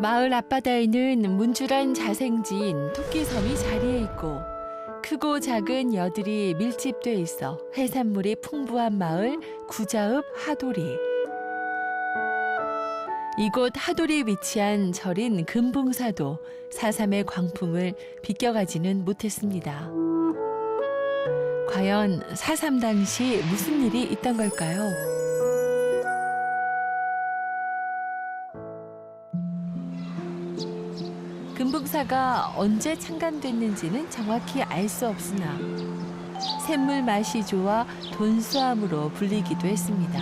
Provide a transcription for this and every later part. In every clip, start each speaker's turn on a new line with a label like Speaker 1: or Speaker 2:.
Speaker 1: 마을 앞바다에는 문줄한 자생지인 토끼섬이 자리해 있고 크고 작은 여들이 밀집돼 있어 해산물이 풍부한 마을 구자읍 하도리. 이곳 하도리에 위치한 절인 금붕사도 4.3의 광풍을 비껴가지는 못했습니다. 과연 4.3 당시 무슨 일이 있던 걸까요? 금붕사가 언제 창간됐는지는 정확히 알 수 없으나 샘물 맛이 좋아 돈수암으로 불리기도 했습니다.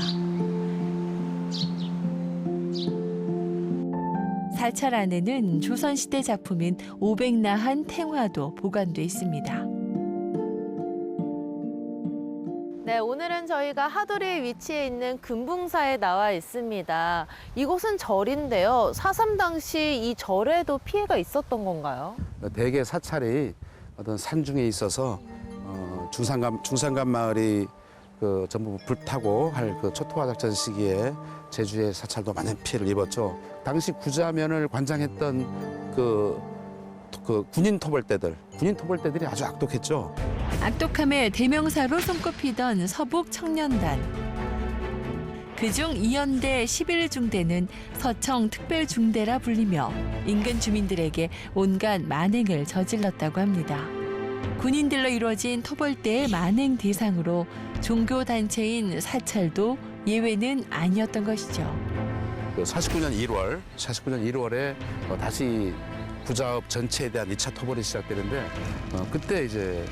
Speaker 1: 사찰 안에는 조선시대 작품인 오백나한 탱화도 보관돼 있습니다.
Speaker 2: 네, 오늘은 저희가 하도리에 위치해 있는 금붕사에 나와 있습니다. 이곳은 절인데요. 4.3 당시 이 절에도 피해가 있었던 건가요?
Speaker 3: 대개 사찰이 어떤 산중에 있어서 중산간 마을이 전부 불타고 할 초토화 작전 시기에 제주의 사찰도 많은 피해를 입었죠. 당시 구자면을 관장했던 군인 토벌대들이 아주 악독했죠.
Speaker 1: 악독함의 대명사로 손꼽히던 서북 청년단. 그중 이연대 11중대는 서청 특별중대라 불리며 인근 주민들에게 온갖 만행을 저질렀다고 합니다. 군인들로 이루어진 토벌대의 만행 대상으로 종교단체인 사찰도 예외는 아니었던 것이죠.
Speaker 3: 49년 1월에 다시 구자읍 전체에 대한 2차 토벌이 시작되는데 그때 이제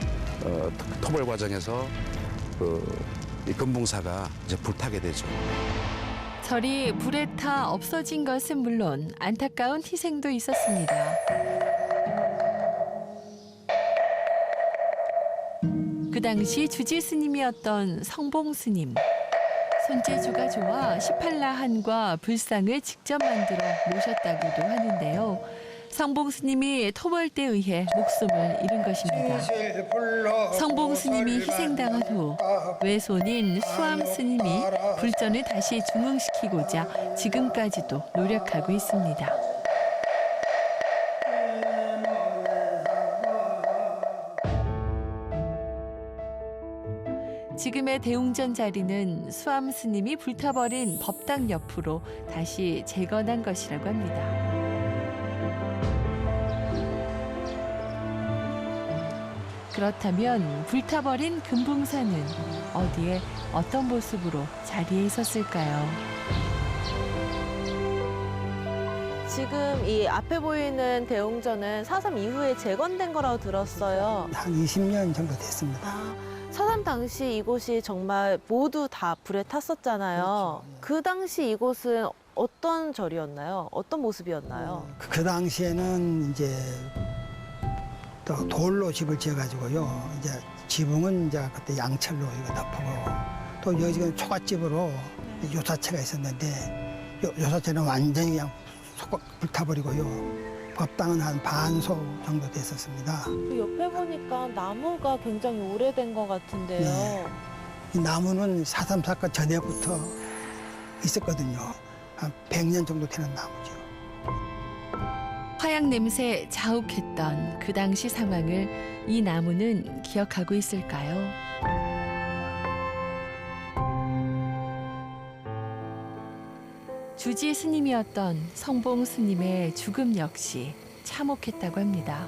Speaker 3: 토벌 과정에서 이 금붕사가 이제 불타게 되죠.
Speaker 1: 절이 불에 타 없어진 것은 물론 안타까운 희생도 있었습니다. 그 당시 주지 스님이었던 성봉 스님. 손재주가 좋아 18라한과 불상을 직접 만들어 모셨다고도 하는데요. 성봉 스님이 토벌대에 의해 목숨을 잃은 것입니다. 성봉 스님이 희생당한 후 외손인 수암 스님이 불전을 다시 중흥시키고자 지금까지도 노력하고 있습니다. 지금의 대웅전 자리는 수암 스님이 불타버린 법당 옆으로 다시 재건한 것이라고 합니다. 그렇다면 불타버린 금붕사는 어디에 어떤 모습으로 자리해 있었을까요?
Speaker 2: 지금 이 앞에 보이는 대웅전은 4.3 이후에 재건된 거라고 들었어요.
Speaker 4: 한 20년 정도 됐습니다.
Speaker 2: 4.3 당시 이곳이 정말 모두 다 불에 탔었잖아요.
Speaker 4: 그렇죠.
Speaker 2: 그 당시 이곳은 어떤 절이었나요? 어떤 모습이었나요?
Speaker 4: 그 당시에는 이제 또 돌로 집을 지어가지고요. 이제 지붕은 이제 그때 양철로 이거 덮고 또 여기가 초가집으로 요사체가 있었는데 요사체는 완전히 그냥 속 불타버리고요. 법당은 한 반소 정도 됐었습니다.
Speaker 2: 그 옆에 보니까 나무가 굉장히 오래된 것 같은데요.
Speaker 4: 네. 이 나무는 4.3 사건 전에부터 있었거든요. 한 100년 정도 되는 나무죠.
Speaker 1: 화약 냄새 자욱했던 그 당시 상황을 이 나무는 기억하고 있을까요? 주지 스님이었던 성봉 스님의 죽음 역시 참혹했다고 합니다.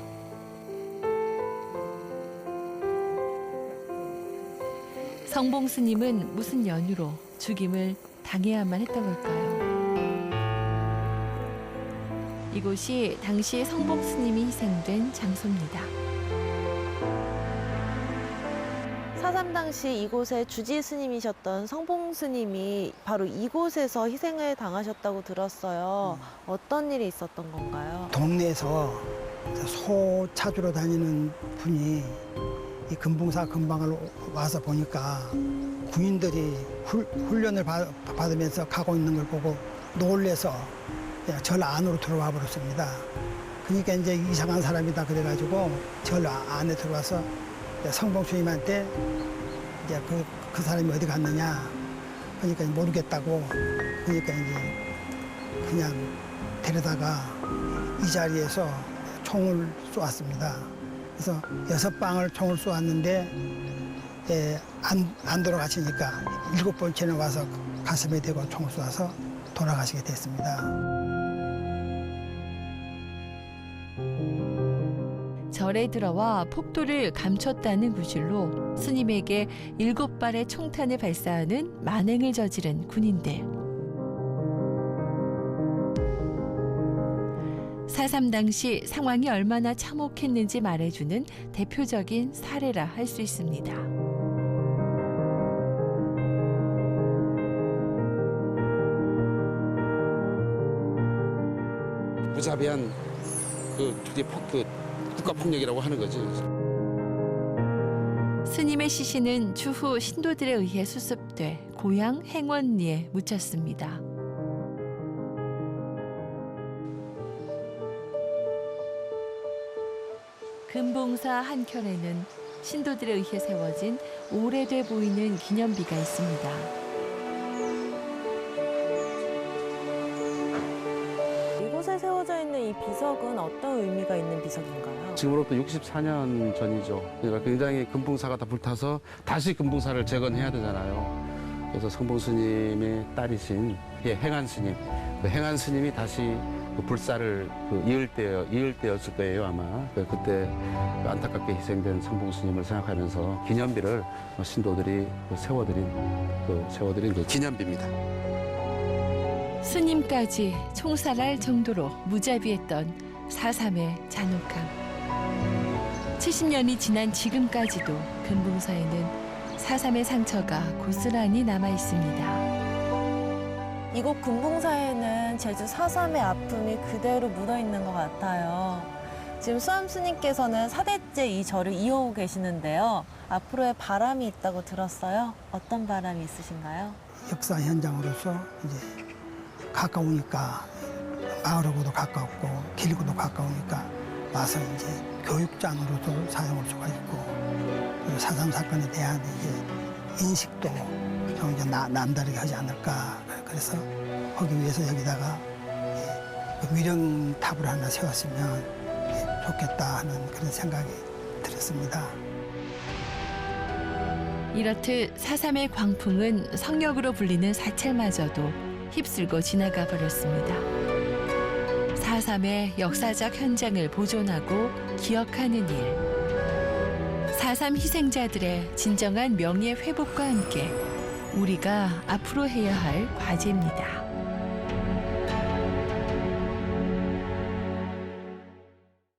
Speaker 1: 성봉 스님은 무슨 연유로 죽임을 당해야만 했던 걸까요? 이곳이 당시 성봉 스님이 희생된 장소입니다.
Speaker 2: 4.3 당시 이곳에 주지 스님이셨던 성봉 스님이 바로 이곳에서 희생을 당하셨다고 들었어요. 어떤 일이 있었던 건가요?
Speaker 4: 동네에서 소 찾으러 다니는 분이 이 금붕사 근방을 와서 보니까 군인들이 훈련을 받으면서 가고 있는 걸 보고 놀래서 절 안으로 들어와 버렸습니다. 그러니까 이제 이상한 사람이다 그래가지고 절 안에 들어와서 성봉 스님한테 이제 그 사람이 어디 갔느냐 그러니까 모르겠다고 그러니까 이제 그냥 데려다가 이 자리에서 총을 쏘았습니다. 그래서 6방을 총을 쏘았는데 안 돌아가시니까 7번째는 와서 가슴에 대고 총을 쏘아서 돌아가시게 됐습니다.
Speaker 1: 절에 들어와 폭도를 감췄다는 구실로 스님에게 7발의 총탄을 발사하는 만행을 저지른 군인들. 4.3 당시 상황이 얼마나 참혹했는지 말해주는 대표적인 사례라 할 수 있습니다.
Speaker 3: 무자비한 그 국가폭력이라고 하는 거지.
Speaker 1: 스님의 시신은 추후 신도들에 의해 수습돼 고향 행원리에 묻혔습니다. 금봉사 한켠에는 신도들에 의해 세워진 오래돼 보이는 기념비가 있습니다.
Speaker 2: 이곳에 세워져 있는 이 비석은 어떤 의미가 있는 비석인가요?
Speaker 3: 지금으로부터 64년 전이죠. 그러니까 굉장히 금붕사가 다 불타서 다시 금붕사를 재건해야 되잖아요. 그래서 성봉 스님의 딸이신 행한 스님, 그 행한 스님이 다시 그 불사를 이을 때였을 거예요 아마. 그때 안타깝게 희생된 성봉 스님을 생각하면서 기념비를 신도들이 세워드린 그 기념비입니다.
Speaker 1: 스님까지 총살할 정도로 무자비했던 4.3의 잔혹함. 70년이 지난 지금까지도 금붕사에는 4.3의 상처가 고스란히 남아 있습니다.
Speaker 2: 이곳 금붕사에는 제주 4.3의 아픔이 그대로 묻어있는 것 같아요. 지금 수암 스님께서는 4대째 이 절을 이어오고 계시는데요. 앞으로의 바람이 있다고 들었어요. 어떤 바람이 있으신가요?
Speaker 4: 역사 현장으로서 이제 가까우니까 마을하고도 가깝고 길고도 가까우니까 와서 이제 교육장으로도 사용할 수가 있고 4.3 사건에 대한 이제 인식도 좀 이제 남다르게 하지 않을까. 그래서 하기 위해서 여기다가 위령탑을 하나 세웠으면 좋겠다 하는 그런 생각이 들었습니다.
Speaker 1: 이렇듯 4.3의 광풍은 성역으로 불리는 사찰마저도 휩쓸고 지나가 버렸습니다. 4.3의 역사적 현장을 보존하고 기억하는 일. 4.3 희생자들의 진정한 명예 회복과 함께 우리가 앞으로 해야 할 과제입니다.